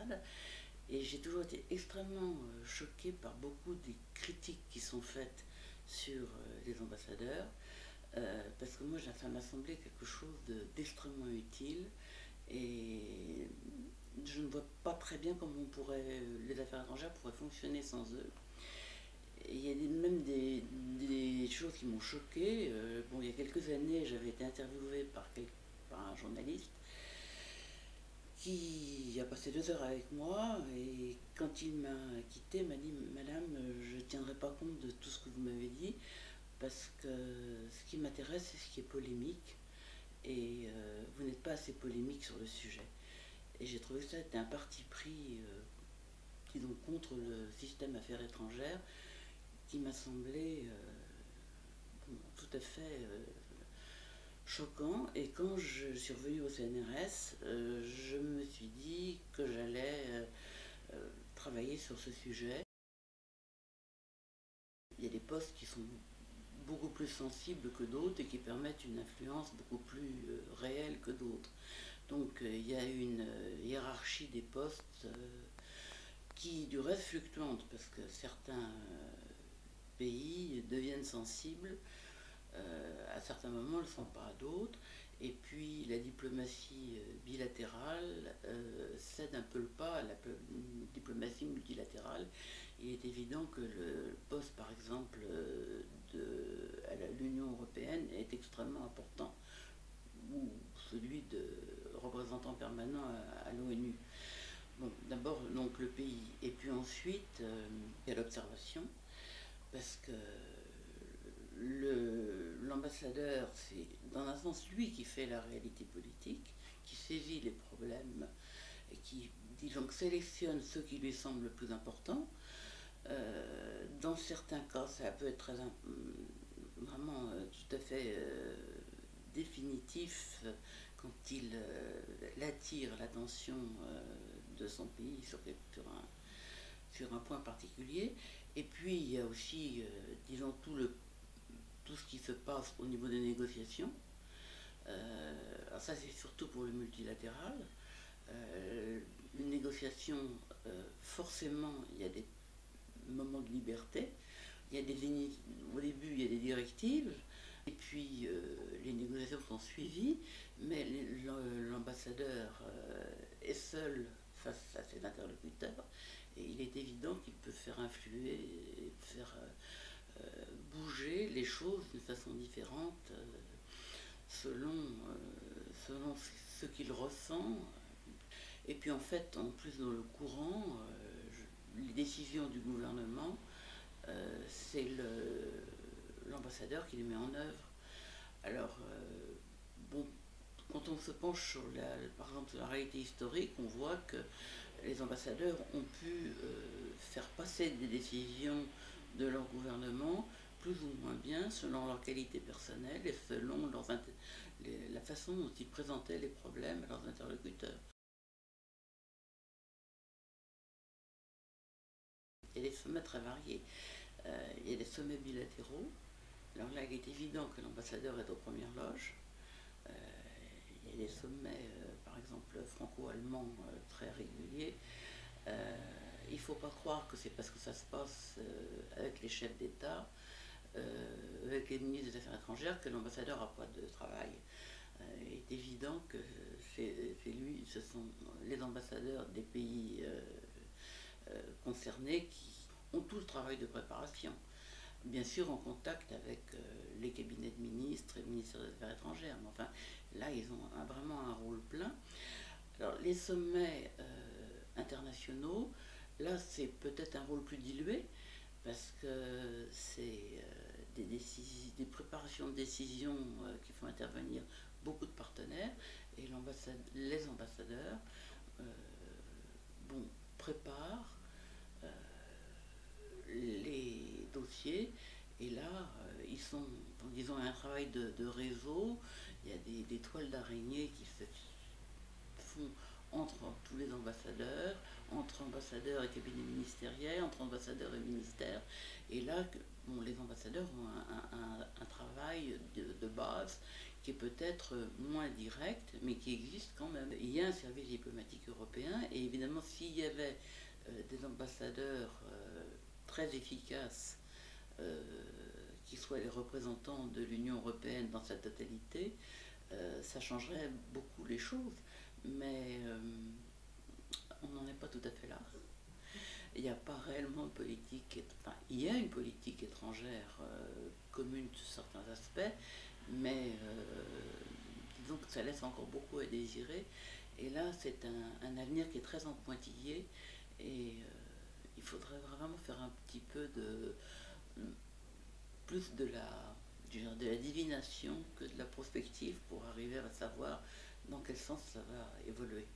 ambassade. Et j'ai toujours été extrêmement choquée par beaucoup des critiques qui sont faites sur les ambassadeurs. Parce que moi, ça m'a semblé quelque chose d'extrêmement utile. Et je ne vois pas très bien comment les affaires étrangères pourraient fonctionner sans eux. Et il y a même des choses qui m'ont choquée. Bon, il y a quelques années, j'avais été interviewée par un journaliste qui a passé 2 heures avec moi, et quand il m'a quitté, il m'a dit: Madame, je ne tiendrai pas compte de tout ce que vous m'avez dit, parce que ce qui m'intéresse, c'est ce qui est polémique, et vous n'êtes pas assez polémique sur le sujet. Et j'ai trouvé que ça était un parti pris, disons, contre le système affaires étrangères, qui m'a semblé tout à fait choquant. Et quand je suis revenue au CNRS, je me suis dit que j'allais travailler sur ce sujet. Il y a des postes qui sont beaucoup plus sensibles que d'autres et qui permettent une influence beaucoup plus réelle que d'autres. Donc il y a une hiérarchie des postes qui du reste fluctuante, parce que certains pays deviennent sensibles à certains moments, ne le sont pas à d'autres. Et puis la diplomatie bilatérale cède un peu le pas à la diplomatie multilatérale. Il est évident que le poste, par exemple, à l'Union européenne est extrêmement important, ou celui de représentant permanent à l'ONU. Bon, d'abord donc le pays, et puis ensuite il y a l'observation, parce que l'ambassadeur, c'est dans un sens lui qui fait la réalité politique, qui saisit les problèmes et qui, disons, sélectionne ceux qui lui semblent le plus importants. Dans certains cas, ça peut être vraiment tout à fait définitif quand il attire l'attention de son pays sur un point particulier. Et puis il y a aussi, disons, tout ce qui se passe au niveau des négociations. Alors ça, c'est surtout pour le multilatéral. Une négociation, forcément, il y a des moments de liberté. Au début, il y a des directives, et puis les négociations sont suivies, mais l'ambassadeur est seul face à ses interlocuteurs, et il est évident qu'il peut faire influer et faire bouger les choses d'une façon différente selon ce qu'il ressent. Et puis en fait, en plus dans le courant, les décisions du gouvernement, c'est l'ambassadeur qui les met en œuvre. Alors, bon, quand on se penche sur par exemple sur la réalité historique, on voit que les ambassadeurs ont pu faire passer des décisions de leur gouvernement plus ou moins bien selon leur qualité personnelle et selon la façon dont ils présentaient les problèmes à leurs interlocuteurs. Il y a des sommets très variés. Il y a des sommets bilatéraux. Alors là, il est évident que l'ambassadeur est aux premières loges. Il y a des sommets, par exemple, franco-allemands très réguliers. Il ne faut pas croire que c'est parce que ça se passe avec les chefs d'État, avec les ministres des Affaires étrangères, que l'ambassadeur n'a pas de travail. Il est évident que ce sont les ambassadeurs des pays concernés qui ont tout le travail de préparation. Bien sûr en contact avec les cabinets de ministres et le ministère des Affaires étrangères, mais enfin là ils ont vraiment un rôle plein. Alors les sommets internationaux, là c'est peut-être un rôle plus dilué, parce que c'est des préparations de décisions qui font intervenir beaucoup de partenaires, et les ambassadeurs préparent les dossiers, et là ils sont, disons, un travail de réseau. Il y a des toiles d'araignée qui se font entre tous les ambassadeurs, entre ambassadeurs et cabinets ministériels, entre ambassadeurs et ministères. Et là, les ambassadeurs ont un travail de base qui est peut-être moins direct, mais qui existe quand même. Il y a un service diplomatique européen, et évidemment, s'il y avait des ambassadeurs très efficaces, qui soient les représentants de l'Union européenne dans sa totalité, ça changerait beaucoup les choses. Mais on n'en est pas tout à fait là. Il n'y a pas réellement de politique, enfin, il y a une politique étrangère commune sur certains aspects, mais disons que ça laisse encore beaucoup à désirer. Et là, c'est un avenir qui est très en pointillé, et il faudrait vraiment faire un petit peu de plus de la divination que de la prospective pour arriver à savoir dans quel sens ça va évoluer.